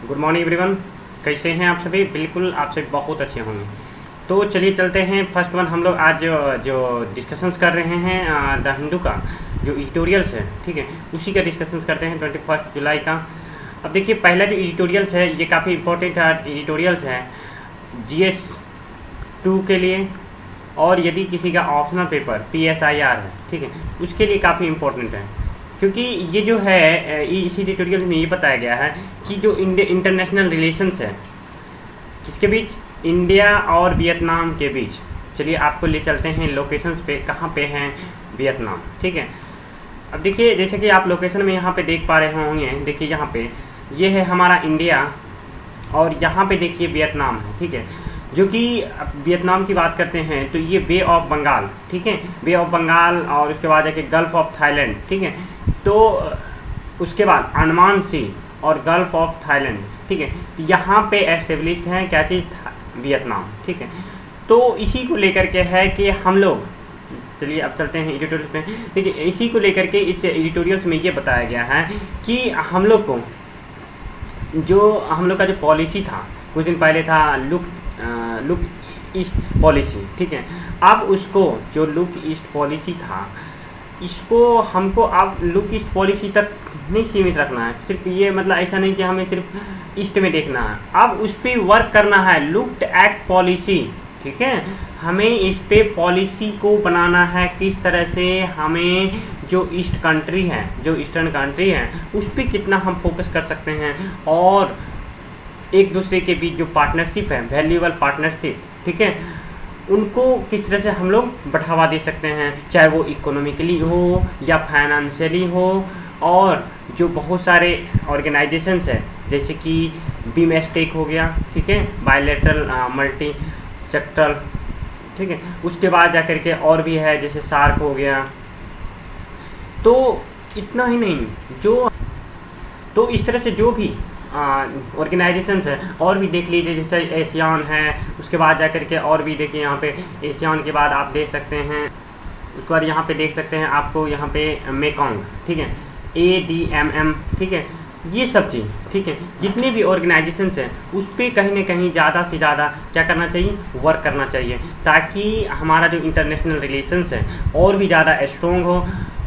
Good morning everyone. कैसे हैं आप सभी? बिल्कुल आप सभी बहुत अच्छे होंगे। तो चलिए चलते हैं। फर्स्ट वन हम लोग आज जो डिस्कशंस कर रहे हैं द हिंदू का जो एडिटोरियल्स है, ठीक है, उसी का डिस्कशंस करते हैं 21 जुलाई का। अब देखिए पहला जो एडिटोरियल्स है ये काफ़ी इंपॉर्टेंट एडिटोरियल्स है GS 2 के लिए, और यदि किसी का ऑप्शनल पेपर PSIR है, ठीक है, उसके लिए काफ़ी इंपॉर्टेंट है, क्योंकि ये जो है इसी एडिटोरियल में ये बताया गया है कि जो इंटरनेशनल रिलेशंस है किसके बीच, इंडिया और वियतनाम के बीच। चलिए आपको ले चलते हैं लोकेशंस पे, कहाँ पे हैं वियतनाम, ठीक है। अब देखिए जैसे कि आप लोकेशन में यहाँ पे देख पा रहे होंगे, देखिए यहाँ पे ये है हमारा इंडिया और यहाँ पे देखिए वियतनाम है, ठीक है। जो कि वियतनाम की बात करते हैं तो ये बे ऑफ बंगाल, ठीक है, बे ऑफ बंगाल, और उसके बाद जाके गल्फ ऑफ थाईलैंड, ठीक है। तो उसके बाद अंडमान सी और गल्फ ऑफ थाईलैंड, ठीक है, यहाँ पे एस्टेब्लिश्ड है क्या चीज़, वियतनाम, ठीक है। तो इसी को लेकर के है कि हम लोग, चलिए अब चलते हैं एडिटोरियल पे। देखिए इसी को लेकर के इस एडिटोरियल्स में ये बताया गया है कि हम लोग को हम लोग का जो पॉलिसी था कुछ दिन पहले था लुक ईस्ट पॉलिसी, ठीक है। अब उसको जो लुक ईस्ट पॉलिसी था इसको हमको अब लुक ईस्ट पॉलिसी तक नहीं सीमित रखना है। सिर्फ ये मतलब ऐसा नहीं कि हमें सिर्फ ईस्ट में देखना है, अब उस पर वर्क करना है, लुक्ड एट पॉलिसी, ठीक है। हमें इस पे पॉलिसी को बनाना है, किस तरह से हमें जो ईस्ट कंट्री है, जो ईस्टर्न कंट्री है, उस पर कितना हम फोकस कर सकते हैं, और एक दूसरे के बीच जो पार्टनरशिप है, वैल्यूएबल पार्टनरशिप, ठीक है, उनको किस तरह से हम लोग बढ़ावा दे सकते हैं, चाहे वो इकोनॉमिकली हो या फाइनेंशियली हो। और जो बहुत सारे ऑर्गेनाइजेशंस है जैसे कि बीमस्टेक हो गया, ठीक है, बायलैटरल मल्टी सेक्टरल, ठीक है, उसके बाद जाकर के और भी है जैसे सार्क हो गया। तो इतना ही नहीं, तो इस तरह से जो भी ऑर्गेनाइजेशंस है और भी देख लीजिए, जैसे एशियान है, उसके बाद जाकर के और भी देखिए यहाँ पे एशियान के बाद आप देख सकते हैं, उसके बाद यहाँ पे देख सकते हैं आपको यहाँ पे मेकॉन्ग, ठीक है, ADMM, ठीक है, ये सब चीज़, ठीक है, जितने भी ऑर्गेनाइजेशंस हैं उस पर कहीं ना कहीं ज़्यादा से ज़्यादा क्या करना चाहिए, वर्क करना चाहिए, ताकि हमारा जो इंटरनेशनल रिलेशंस है और भी ज़्यादा स्ट्रॉन्ग हो।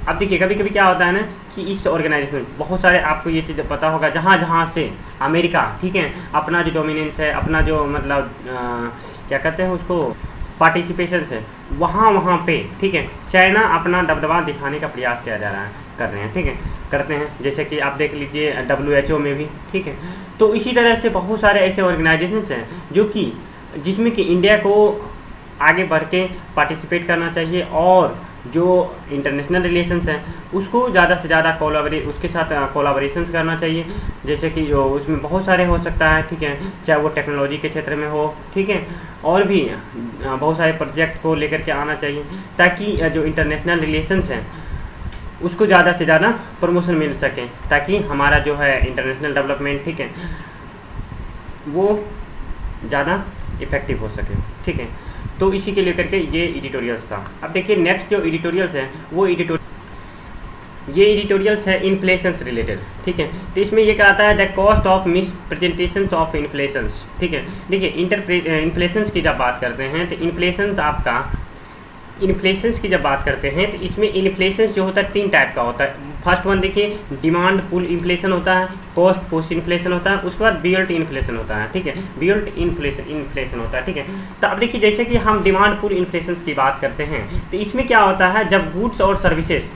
अब देखिए कभी कभी क्या होता है ना कि इस ऑर्गेनाइजेशन बहुत सारे, आपको ये चीज़ पता होगा, जहाँ से अमेरिका, ठीक है, अपना जो डोमिनेंस है, अपना जो मतलब क्या कहते हैं उसको, पार्टिसिपेशन है, वहाँ पे, ठीक है, चाइना अपना दबदबा दिखाने का प्रयास किया जा रहा है, कर रहे हैं, ठीक है, करते हैं, जैसे कि आप देख लीजिए WHO में भी, ठीक है। तो इसी तरह से बहुत सारे ऐसे ऑर्गेनाइजेशंस हैं जो कि जिसमें कि इंडिया को आगे बढ़ के पार्टिसिपेट करना चाहिए, और जो इंटरनेशनल रिलेशंस हैं उसको ज़्यादा से ज़्यादा उसके साथ कोलाबोरेशंस करना चाहिए, जैसे कि जो उसमें बहुत सारे हो सकता है, ठीक है, चाहे वो टेक्नोलॉजी के क्षेत्र में हो, ठीक है, और भी बहुत सारे प्रोजेक्ट को लेकर के आना चाहिए, ताकि जो इंटरनेशनल रिलेशंस हैं उसको ज़्यादा से ज़्यादा प्रमोशन मिल सके, ताकि हमारा जो है इंटरनेशनल डेवलपमेंट, ठीक है, वो ज़्यादा इफेक्टिव हो सके, ठीक है। तो इसी के लेकर के ये एडिटोरियल्स था। अब देखिए नेक्स्ट जो एडिटोरियल्स हैं वो ये एडिटोरियल्स है इन्फ्लेशन से रिलेटेड, ठीक है। तो इसमें ये कहता है the cost of miss presentations of inflations, ठीक है। देखिए इन्फ्लेशंस की जब बात करते हैं तो इन्फ्लेशंस की जब बात करते हैं तो इसमें इन्फ्लेशन जो होता है 3 टाइप का होता है। फर्स्ट वन देखिए डिमांड पुल इन्फ्लेशन होता है, कॉस्ट पुश इन्फ्लेशन होता है, उसके बाद बिल्ट इन्फ्लेशन होता है, ठीक है, बिल्ट इन्फ्लेशन होता है, ठीक है। तो अब देखिए जैसे कि हम डिमांड पुल इन्फ्लेशन की बात करते हैं तो इसमें क्या होता है, जब गुड्स और सर्विसेज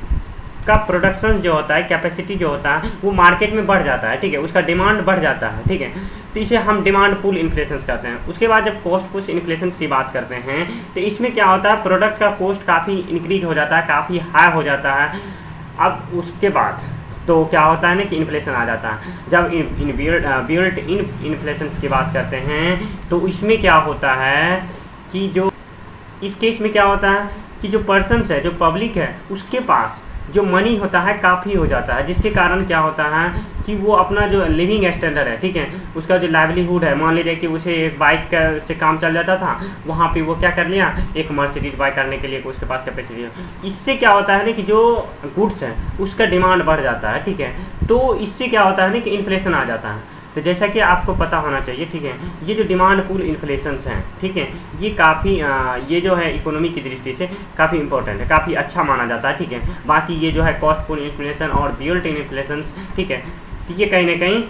का प्रोडक्शन जो होता है, कैपेसिटी जो होता है वो मार्केट में बढ़ जाता है, ठीक है, उसका डिमांड बढ़ जाता है, ठीक है, तो इसे हम डिमांड पुल इन्फ्लेशन कहते हैं। उसके बाद जब कॉस्ट पुश इन्फ्लेशन की बात करते हैं तो इसमें क्या होता है, प्रोडक्ट का कॉस्ट काफ़ी इंक्रीज हो जाता है, काफ़ी हाई हो जाता है। अब उसके बाद तो क्या होता है ना कि इन्फ्लेशन आ जाता है। जब बिल्ट इन इन्फ्लेशन की बात करते हैं तो इसमें क्या होता है कि जो इस केस में क्या होता है कि जो पर्सन्स है, जो पब्लिक है, उसके पास जो मनी होता है काफ़ी हो जाता है, जिसके कारण क्या होता है कि वो अपना जो लिविंग स्टैंडर्ड है, ठीक है, उसका जो लाइवलीहुड है, मान लीजिए कि उसे एक बाइक से काम चल जाता था, वहाँ पे वो क्या कर लिया, एक मर्सिडीज बाइक करने के लिए उसके पास कैपेसिटी है। इससे क्या होता है ना कि जो गुड्स है उसका डिमांड बढ़ जाता है, ठीक है, तो इससे क्या होता है ना कि इन्फ्लेशन आ जाता है। तो जैसा कि आपको पता होना चाहिए, ठीक है, ये जो डिमांड पुल इन्फ्लेशंस हैं, ठीक है, ये काफ़ी ये जो है इकोनॉमी की दृष्टि से काफ़ी इंपॉर्टेंट है, काफ़ी अच्छा माना जाता है, ठीक है। बाकी ये जो है कॉस्ट पुल इन्फ्लेशन और बिल्ट इन इन्फ्लेशंस, ठीक है, तो ये कहीं ना कहीं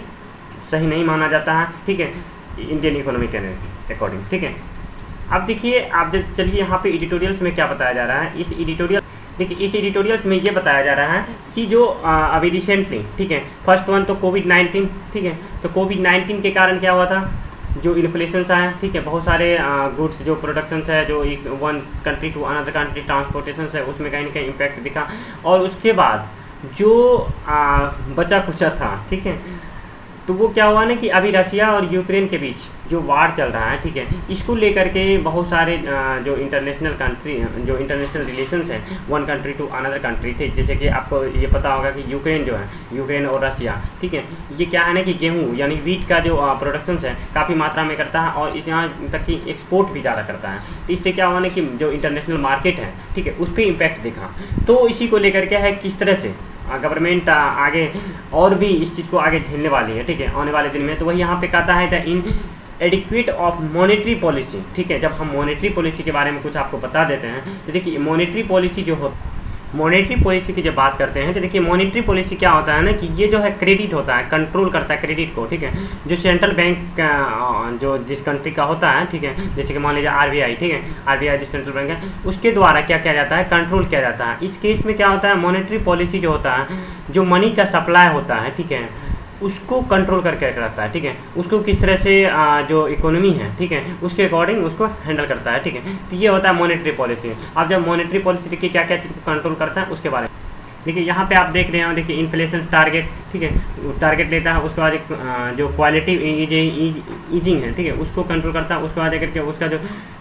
सही नहीं माना जाता है, ठीक है, इंडियन इकोनॉमी के अकॉर्डिंग, ठीक है। अब देखिए, आप जब चलिए यहाँ पे एडिटोरियल्स में क्या बताया जा रहा है, इस एडिटोरियल देखिए इस एडिटोरियल्स में ये बताया जा रहा है कि जो अभी रिसेंटली, ठीक है, फर्स्ट वन तो कोविड-19, ठीक है, तो कोविड-19 के कारण क्या हुआ था, जो इन्फ्लेशंस आया, ठीक है, बहुत सारे गुड्स जो प्रोडक्शंस है, जो एक one country to another country transportation है, उसमें कहीं ना कहीं इम्पैक्ट दिखा। और उसके बाद जो बचा खुचा था, ठीक है, तो वो क्या हुआ ना कि अभी रशिया और यूक्रेन के बीच जो वार चल रहा है, ठीक है, इसको लेकर के बहुत सारे जो इंटरनेशनल रिलेशंस हैं one country to another country थे। जैसे कि आपको ये पता होगा कि यूक्रेन जो है, यूक्रेन और रशिया, ठीक है, ये क्या है ना कि गेहूँ यानी वीट का जो प्रोडक्शंस है काफ़ी मात्रा में करता है और यहाँ तक कि एक्सपोर्ट भी ज़्यादा करता है। तो इससे क्या हुआ ना कि जो इंटरनेशनल मार्केट है, ठीक है, उस पर इम्पैक्ट दिखा। तो इसी को लेकर क्या है, किस तरह से गवर्नमेंट आगे और भी इस चीज़ को आगे झेलने वाली है, ठीक है, आने वाले दिन में। तो वही यहाँ पे कहता है the in adequate of monetary policy, ठीक है। जब हम मॉनेटरी पॉलिसी के बारे में कुछ आपको बता देते हैं तो देखिए मॉनेटरी पॉलिसी जो हो, मॉनेटरी पॉलिसी की जब बात करते हैं तो देखिए मॉनेटरी पॉलिसी क्या होता है ना कि ये जो है क्रेडिट होता है, कंट्रोल करता है क्रेडिट को, ठीक है, जो सेंट्रल बैंक जो जिस कंट्री का होता है, ठीक है, जैसे कि मान लीजिए आरबीआई, ठीक है, आरबीआई जो सेंट्रल बैंक है उसके द्वारा क्या किया जाता है, कंट्रोल किया जाता है। इस केस में क्या होता है, मॉनेटरी पॉलिसी जो होता है, जो मनी का सप्लाई होता है, ठीक है, उसको कंट्रोल करके रखता है, ठीक है, उसको किस तरह से जो इकोनॉमी है, ठीक है, उसके अकॉर्डिंग उसको हैंडल करता है, ठीक है। तो ये होता है मॉनेटरी पॉलिसी। अब जब मॉनेटरी पॉलिसी देखिए क्या क्या चीज़ को कंट्रोल करता है उसके बारे में देखिए यहाँ पे आप देख रहे हैं, देखिए इन्फ्लेशन टारगेट, ठीक है, टारगेट लेता है। उसके बाद एक जो क्वालिटी ईजिंग है, ठीक है, उसको कंट्रोल करता है। उसके बाद करके उसका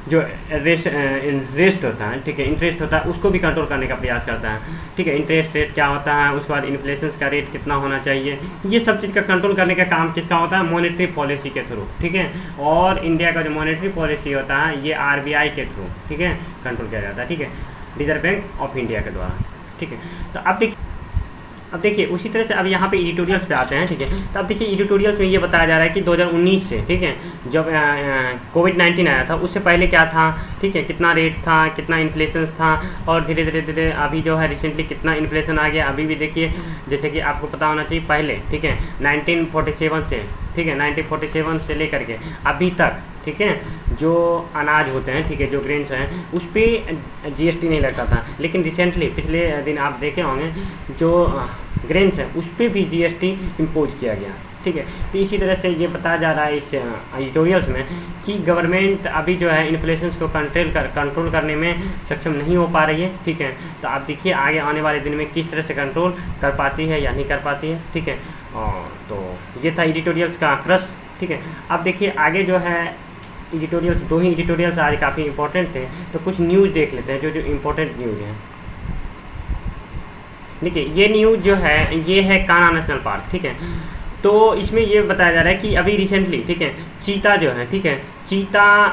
जो रेस्ट होता है, ठीक है, इंटरेस्ट होता है, उसको भी कंट्रोल करने का प्रयास करता है, ठीक है। इंटरेस्ट रेट क्या होता है, उसके बाद इन्फ्लेशन का रेट कितना होना चाहिए, ये सब चीज़ का कंट्रोल करने का काम किसका होता है, मॉनेटरी पॉलिसी के थ्रू, ठीक है। और इंडिया का जो मॉनेटरी पॉलिसी होता है ये आरबीआई के थ्रू, ठीक है, कंट्रोल किया जाता है, ठीक है, रिजर्व बैंक ऑफ इंडिया के द्वारा, ठीक है। तो अब देखिए उसी तरह से अब यहाँ पे एडिटोरियल्स पे आते हैं, ठीक है। तो अब देखिए एडिटोरियल्स में ये बताया जा रहा है कि 2019 से, ठीक है, जब कोविड-19 आया था उससे पहले क्या था, ठीक है, कितना रेट था, कितना इन्फ्लेशन था, और धीरे धीरे अभी जो है रिसेंटली कितना इन्फ्लेशन आ गया। अभी भी देखिए जैसे कि आपको पता होना चाहिए पहले, ठीक है, 1947 से, ठीक है, 1947 से लेकर के अभी तक, ठीक है, जो अनाज होते हैं, ठीक है, जो ग्रेन्स हैं उस पर जीएसटी नहीं लगता था। लेकिन रिसेंटली पिछले दिन आप देखे होंगे जो ग्रेन्स हैं उस पर भी जीएसटी इम्पोज किया गया, ठीक है। तो इसी तरह से ये बताया जा रहा है इस एडिटोरियल्स में कि गवर्नमेंट अभी जो है इन्फ्लेशन को कंट्रोल करने में सक्षम नहीं हो पा रही है, ठीक है। तो आप देखिए आगे आने वाले दिन में किस तरह से कंट्रोल कर पाती है या नहीं कर पाती है, ठीक है। तो ये था एडिटोरियल्स का क्रश, ठीक है। अब देखिए आगे जो है एडिटोरियल्स, दो ही एडिटोरियल्स आज काफ़ी इंपॉर्टेंट थे, तो कुछ न्यूज़ देख लेते हैं जो इम्पोर्टेंट न्यूज़ हैं। देखिए ये न्यूज़ जो है ये है कान्हा नेशनल पार्क, ठीक है। तो इसमें ये बताया जा रहा है कि अभी रिसेंटली, ठीक है, चीता जो है, ठीक है, चीता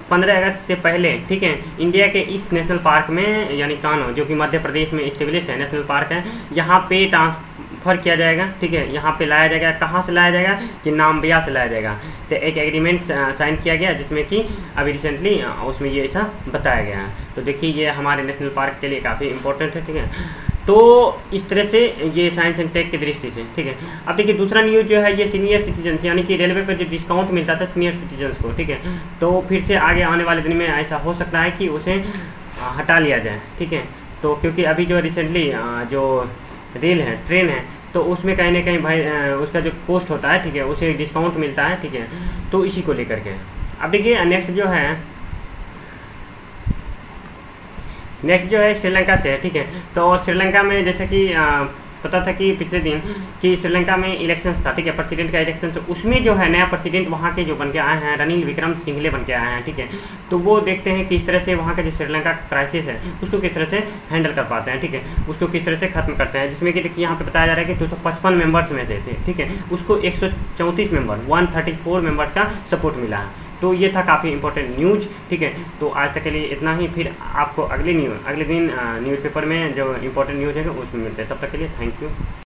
15 अगस्त से पहले, ठीक है, इंडिया के इस नेशनल पार्क में यानी कान्हा जो कि मध्य प्रदेश में इस्टेब्लिश्ड है नेशनल पार्क है, यहाँ पे ट्रांसफ़र किया जाएगा, ठीक है, यहाँ पे लाया जाएगा। कहाँ से लाया जाएगा कि नामबिया से लाया जाएगा। तो एक एग्रीमेंट साइन किया गया जिसमें कि अभी रिसेंटली उसमें ये ऐसा बताया गया है। तो देखिए ये हमारे नेशनल पार्क के लिए काफ़ी इंपॉर्टेंट है, ठीक है। तो इस तरह से ये साइंस एंड टेक की दृष्टि से, ठीक है। अब देखिए दूसरा न्यूज़ जो है ये सीनियर सिटीजन्स यानी कि रेलवे पर जो डिस्काउंट मिलता था सीनियर सिटीजन्स को, ठीक है, तो फिर से आगे आने वाले दिन में ऐसा हो सकता है कि उसे हटा लिया जाए, ठीक है। तो क्योंकि अभी जो रिसेंटली जो रेल है, ट्रेन है, तो उसमें कहीं ना कहीं भाई उसका जो कॉस्ट होता है, ठीक है, उसे डिस्काउंट मिलता है, ठीक है। तो इसी को लेकर के अब देखिए नेक्स्ट जो है श्रीलंका से है, ठीक है। तो श्रीलंका में जैसे कि पता था कि पिछले दिन कि श्रीलंका में इलेक्शंस था, ठीक है, प्रेसिडेंट का इलेक्शन, तो उसमें जो है नया प्रेसिडेंट वहाँ के जो बन के आए हैं रनिल विक्रमसिंघे बन के आए हैं, ठीक है। तो वो देखते हैं किस तरह से वहाँ का जो श्रीलंका क्राइसिस है उसको किस तरह से हैंडल कर पाते हैं, ठीक है, उसको किस तरह से खत्म करते हैं। जिसमें कि देखिए यहाँ पे बताया जा रहा है कि 255 मेंबर्स में से थे, ठीक है, उसको 134 मेंबर 134 मेंबर्स का सपोर्ट मिला है। तो ये था काफ़ी इंपॉर्टेंट न्यूज़, ठीक है। तो आज तक के लिए इतना ही, फिर आपको अगले दिन न्यूज़पेपर में जो इंपॉर्टेंट न्यूज़ है उसमें मिलते हैं। तब तक के लिए थैंक यू।